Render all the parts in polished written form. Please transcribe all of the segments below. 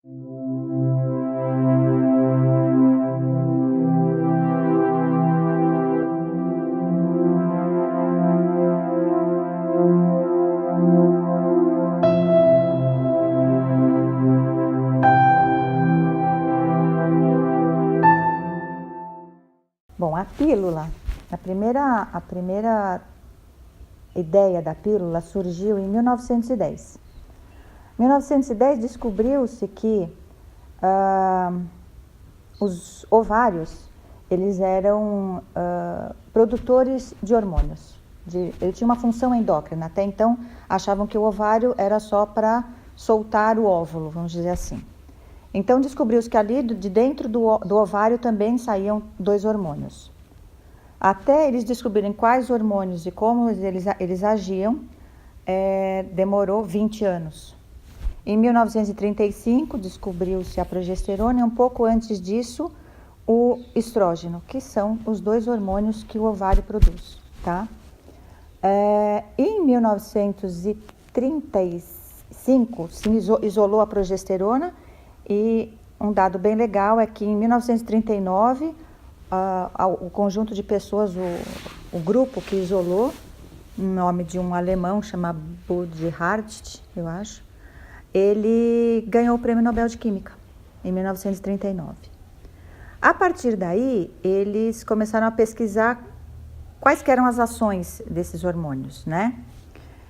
Bom, a pílula, a primeira ideia da pílula surgiu em 1910. Em 1910 descobriu-se que os ovários, eles eram produtores de hormônios. Ele tinha uma função endócrina. Até então, achavam que o ovário era só para soltar o óvulo, vamos dizer assim. Então, descobriu-se que ali de dentro do ovário também saíam 2 hormônios. Até eles descobrirem quais hormônios e como eles agiam, demorou 20 anos. Em 1935, descobriu-se a progesterona e um pouco antes disso, o estrógeno, que são os 2 hormônios que o ovário produz, tá? Em 1935, se isolou a progesterona. E um dado bem legal é que em 1939, o conjunto de pessoas, o grupo que isolou, em nome de um alemão chamado Budhardt, eu acho, ele ganhou o Prêmio Nobel de Química, em 1939. A partir daí, eles começaram a pesquisar quais que eram as ações desses hormônios, né?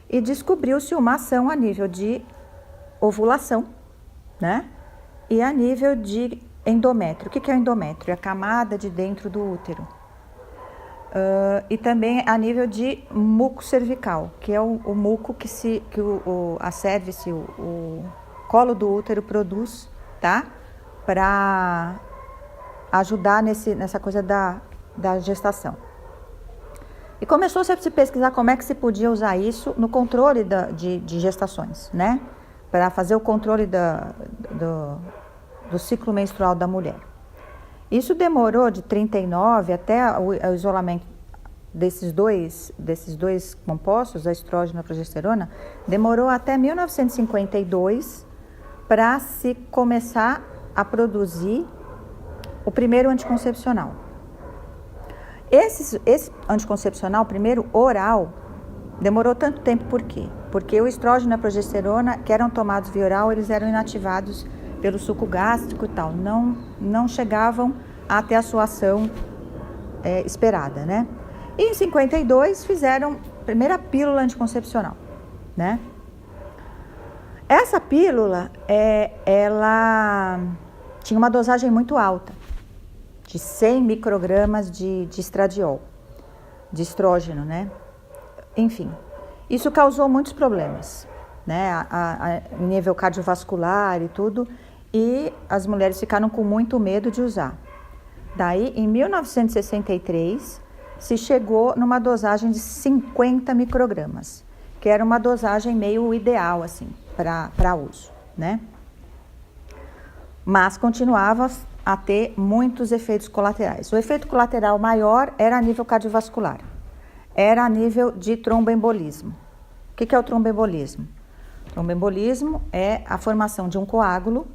E descobriu-se uma ação a nível de ovulação, né? E a nível de endométrio. O que é o endométrio? É a camada de dentro do útero. E também a nível de muco cervical, que é o muco que a cervice, o colo do útero produz, tá? Para ajudar nessa coisa da gestação. E começou-se a se pesquisar como é que se podia usar isso no controle de gestações, né? Para fazer o controle do ciclo menstrual da mulher. Isso demorou de 39 até o isolamento desses dois compostos, a estrógeno e a progesterona, demorou até 1952 para se começar a produzir o primeiro anticoncepcional. Esse anticoncepcional, primeiro oral, demorou tanto tempo por quê? Porque o estrógeno e a progesterona, que eram tomados via oral, eles eram inativados pelo suco gástrico e tal, não chegavam a ter a sua ação esperada, né? E em 52 fizeram a primeira pílula anticoncepcional, né? Essa pílula, ela tinha uma dosagem muito alta, de 100 microgramas de estradiol, de estrógeno, né? Enfim, isso causou muitos problemas, né? Em nível cardiovascular e tudo, e as mulheres ficaram com muito medo de usar. Daí, em 1963, se chegou numa dosagem de 50 microgramas, que era uma dosagem meio ideal, assim, para uso, né? Mas continuava a ter muitos efeitos colaterais. O efeito colateral maior era a nível cardiovascular, era a nível de tromboembolismo. O que é o tromboembolismo? O tromboembolismo é a formação de um coágulo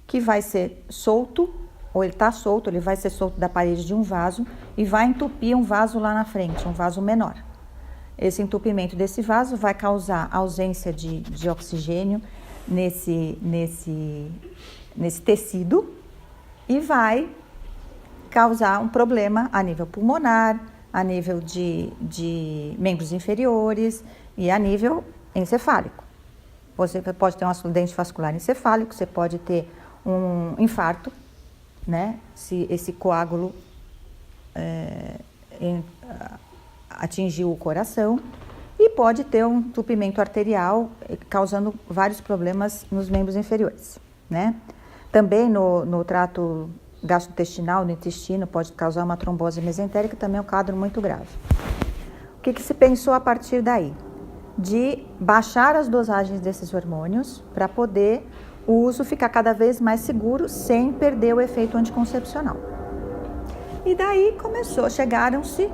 que vai ser solto, ou ele está solto, ele vai ser solto da parede de um vaso e vai entupir um vaso lá na frente, um vaso menor. Esse entupimento desse vaso vai causar ausência de oxigênio nesse tecido e vai causar um problema a nível pulmonar, a nível de membros inferiores e a nível encefálico. Você pode ter um acidente vascular encefálico, você pode ter um infarto, né? Se esse coágulo atingiu o coração, e pode ter um entupimento arterial, causando vários problemas nos membros inferiores, né? Também no trato gastrointestinal, no intestino, pode causar uma trombose mesentérica, também é um quadro muito grave. O que se pensou a partir daí? De baixar as dosagens desses hormônios para poder o uso ficar cada vez mais seguro sem perder o efeito anticoncepcional. E daí chegaram-se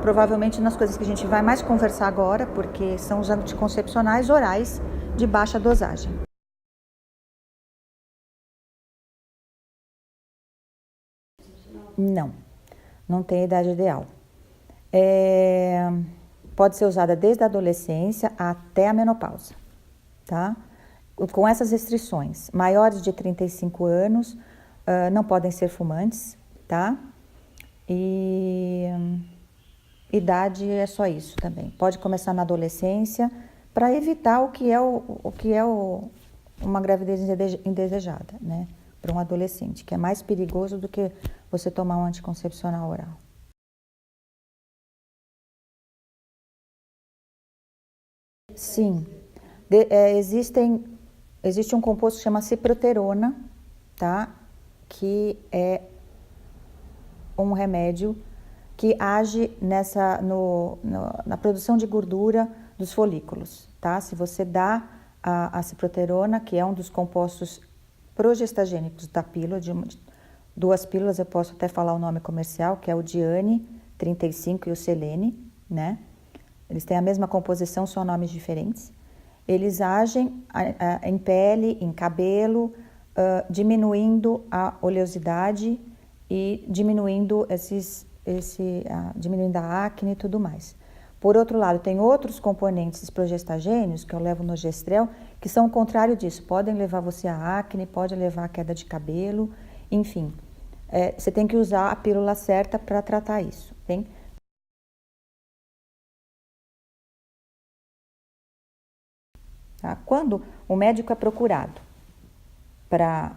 provavelmente nas coisas que a gente vai mais conversar agora, porque são os anticoncepcionais orais de baixa dosagem. Não, não tem idade ideal. Pode ser usada desde a adolescência até a menopausa, tá? Com essas restrições, maiores de 35 anos não podem ser fumantes, tá? E idade é só isso também. Pode começar na adolescência para evitar uma gravidez indesejada, né? Para um adolescente, que é mais perigoso do que você tomar um anticoncepcional oral. Sim, existe um composto que chama ciproterona, tá? Que é um remédio que age na produção de gordura dos folículos, tá? Se você dá a ciproterona, que é um dos compostos progestagênicos da pílula, de 2 pílulas, eu posso até falar o nome comercial, que é o Diane 35 e o Selene, né? Eles têm a mesma composição, só nomes diferentes. Eles agem em pele, em cabelo, diminuindo a oleosidade e diminuindo diminuindo a acne e tudo mais. Por outro lado, tem outros componentes progestagênios, que eu levo no Gestrel, que são o contrário disso. Podem levar você a acne, pode levar a queda de cabelo, enfim. Você tem que usar a pílula certa para tratar isso, bem? Tá? Quando o médico é procurado para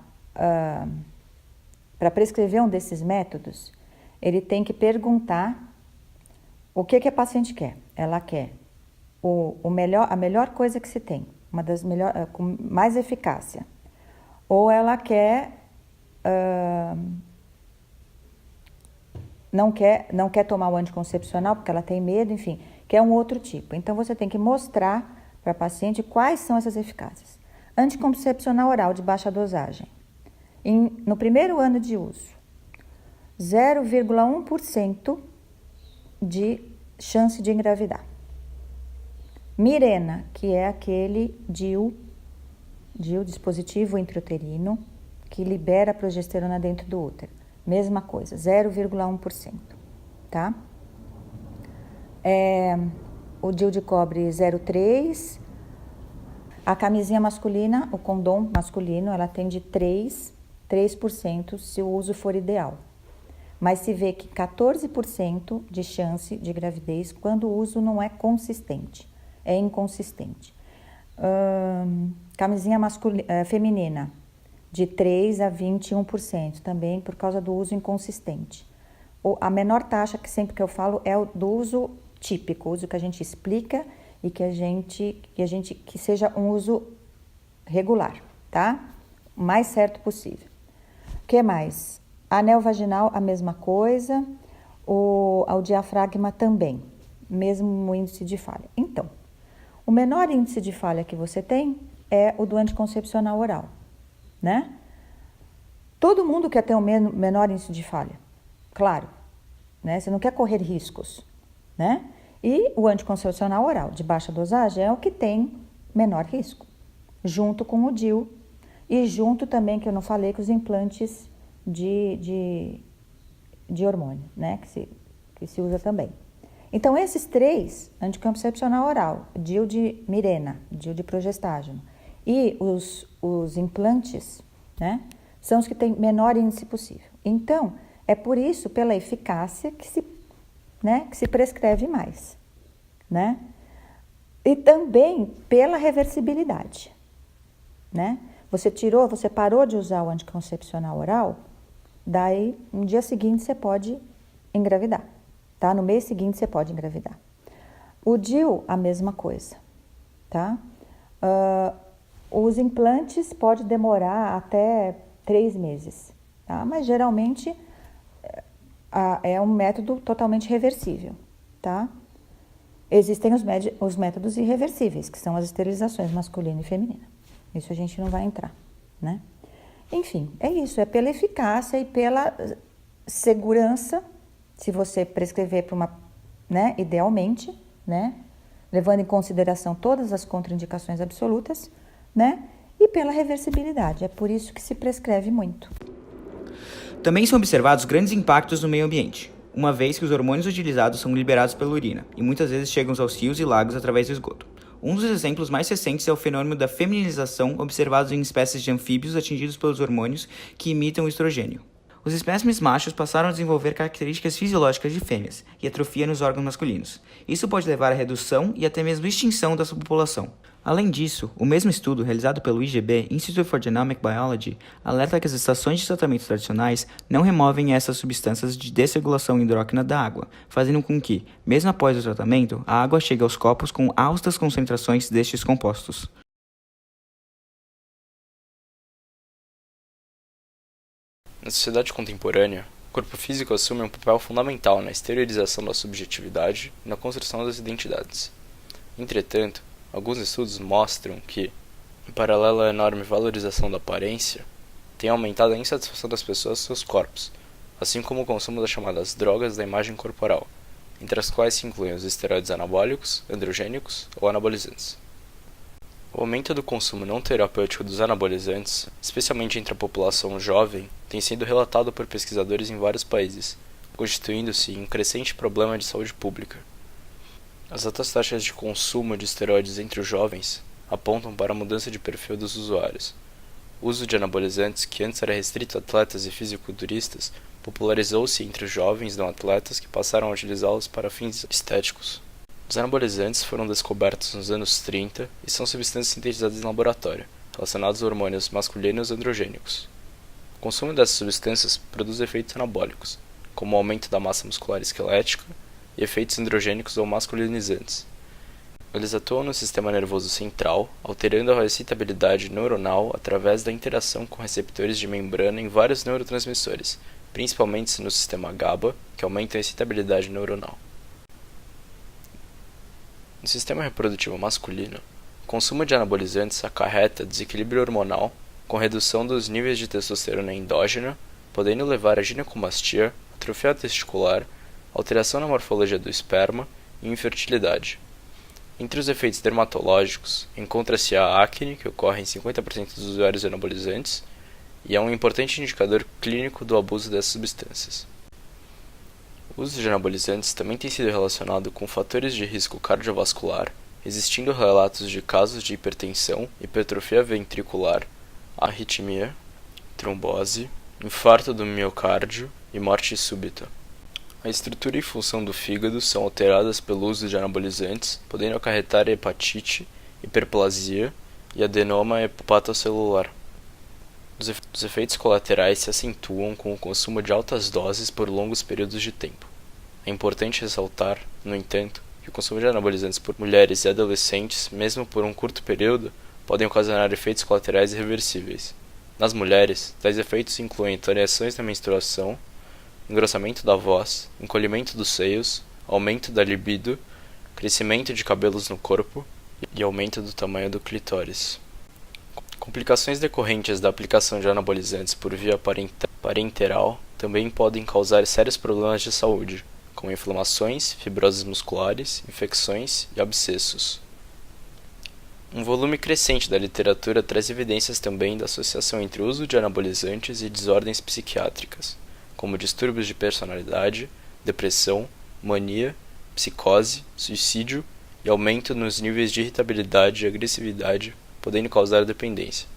prescrever um desses métodos, ele tem que perguntar o que a paciente quer. Ela quer a melhor coisa que se tem, uma das melhores, com mais eficácia. Ou ela quer, não quer tomar o anticoncepcional porque ela tem medo, enfim, quer um outro tipo. Então, você tem que mostrar para a paciente quais são essas eficácias. Anticoncepcional oral de baixa dosagem. No primeiro ano de uso, 0,1% de chance de engravidar. Mirena, que é aquele DIU, dispositivo intrauterino, que libera a progesterona dentro do útero. Mesma coisa, 0,1%, tá? O DIU de cobre 0,3%. A camisinha masculina, o condom masculino, ela tem de 3% se o uso for ideal. Mas se vê que 14% de chance de gravidez quando o uso não é consistente, é inconsistente. Camisinha feminina, de 3% a 21%, também por causa do uso inconsistente. A menor taxa, que sempre que eu falo, é o do uso típico, o uso que a gente explica e que seja um uso regular, tá? O mais certo possível. O que mais? Anel vaginal, a mesma coisa. Ao diafragma também, mesmo índice de falha. Então, o menor índice de falha que você tem é o do anticoncepcional oral, né? Todo mundo quer ter um menor índice de falha, claro, né? Você não quer correr riscos, né? E o anticoncepcional oral de baixa dosagem é o que tem menor risco, junto com o DIU e junto também, que eu não falei, com os implantes de hormônio, né, que se usa também. Então, esses 3, anticoncepcional oral, DIU de Mirena, DIU de progestágeno, e os implantes, né, são os que têm menor índice possível. Então, é por isso, pela eficácia, que se prescreve mais, né? E também pela reversibilidade, né? Você parou de usar o anticoncepcional oral, daí no dia seguinte você pode engravidar, tá? No mês seguinte você pode engravidar. O DIU, a mesma coisa, tá? Os implantes pode demorar até 3 meses, tá? Mas geralmente é um método totalmente reversível, tá? Existem os métodos irreversíveis, que são as esterilizações masculina e feminina. Isso a gente não vai entrar, né? Enfim, é isso, é pela eficácia e pela segurança, se você prescrever para né, idealmente, né, levando em consideração todas as contraindicações absolutas, né, e pela reversibilidade. É por isso que se prescreve muito. Também são observados grandes impactos no meio ambiente, uma vez que os hormônios utilizados são liberados pela urina e muitas vezes chegam aos rios e lagos através do esgoto. Um dos exemplos mais recentes é o fenômeno da feminilização observado em espécies de anfíbios atingidos pelos hormônios que imitam o estrogênio. Os espécimes machos passaram a desenvolver características fisiológicas de fêmeas e atrofia nos órgãos masculinos. Isso pode levar à redução e até mesmo extinção dessa população. Além disso, o mesmo estudo realizado pelo IGB, Institute for Genomic Biology, alerta que as estações de tratamento tradicionais não removem essas substâncias de desregulação endócrina da água, fazendo com que, mesmo após o tratamento, a água chegue aos copos com altas concentrações destes compostos. Na sociedade contemporânea, o corpo físico assume um papel fundamental na exteriorização da subjetividade e na construção das identidades. Entretanto, alguns estudos mostram que, em paralelo à enorme valorização da aparência, tem aumentado a insatisfação das pessoas com seus corpos, assim como o consumo das chamadas drogas da imagem corporal, entre as quais se incluem os esteroides anabólicos, androgênicos ou anabolizantes. O aumento do consumo não terapêutico dos anabolizantes, especialmente entre a população jovem, tem sido relatado por pesquisadores em vários países, constituindo-se um crescente problema de saúde pública. As altas taxas de consumo de esteroides entre os jovens apontam para a mudança de perfil dos usuários. O uso de anabolizantes, que antes era restrito a atletas e fisiculturistas, popularizou-se entre os jovens não atletas que passaram a utilizá-los para fins estéticos. Os anabolizantes foram descobertos nos anos 30 e são substâncias sintetizadas em laboratório, relacionadas a hormônios masculinos androgênicos. O consumo dessas substâncias produz efeitos anabólicos, como o aumento da massa muscular esquelética e efeitos androgênicos ou masculinizantes. Eles atuam no sistema nervoso central, alterando a excitabilidade neuronal através da interação com receptores de membrana em vários neurotransmissores, principalmente no sistema GABA, que aumenta a excitabilidade neuronal. No sistema reprodutivo masculino, o consumo de anabolizantes acarreta desequilíbrio hormonal, com redução dos níveis de testosterona endógena, podendo levar a ginecomastia, atrofia testicular, alteração na morfologia do esperma e infertilidade. Entre os efeitos dermatológicos, encontra-se a acne, que ocorre em 50% dos usuários de anabolizantes, e é um importante indicador clínico do abuso dessas substâncias. O uso de anabolizantes também tem sido relacionado com fatores de risco cardiovascular, existindo relatos de casos de hipertensão, hipertrofia ventricular, arritmia, trombose, infarto do miocárdio e morte súbita. A estrutura e função do fígado são alteradas pelo uso de anabolizantes, podendo acarretar hepatite, hiperplasia e adenoma hepatocelular. Os efeitos colaterais se acentuam com o consumo de altas doses por longos períodos de tempo. É importante ressaltar, no entanto, que o consumo de anabolizantes por mulheres e adolescentes, mesmo por um curto período, podem ocasionar efeitos colaterais irreversíveis. Nas mulheres, tais efeitos incluem variações na menstruação, engrossamento da voz, encolhimento dos seios, aumento da libido, crescimento de cabelos no corpo e aumento do tamanho do clitóris. Complicações decorrentes da aplicação de anabolizantes por via parenteral também podem causar sérios problemas de saúde, como inflamações, fibroses musculares, infecções e abscessos. Um volume crescente da literatura traz evidências também da associação entre o uso de anabolizantes e desordens psiquiátricas, como distúrbios de personalidade, depressão, mania, psicose, suicídio e aumento nos níveis de irritabilidade e agressividade, podendo causar dependência.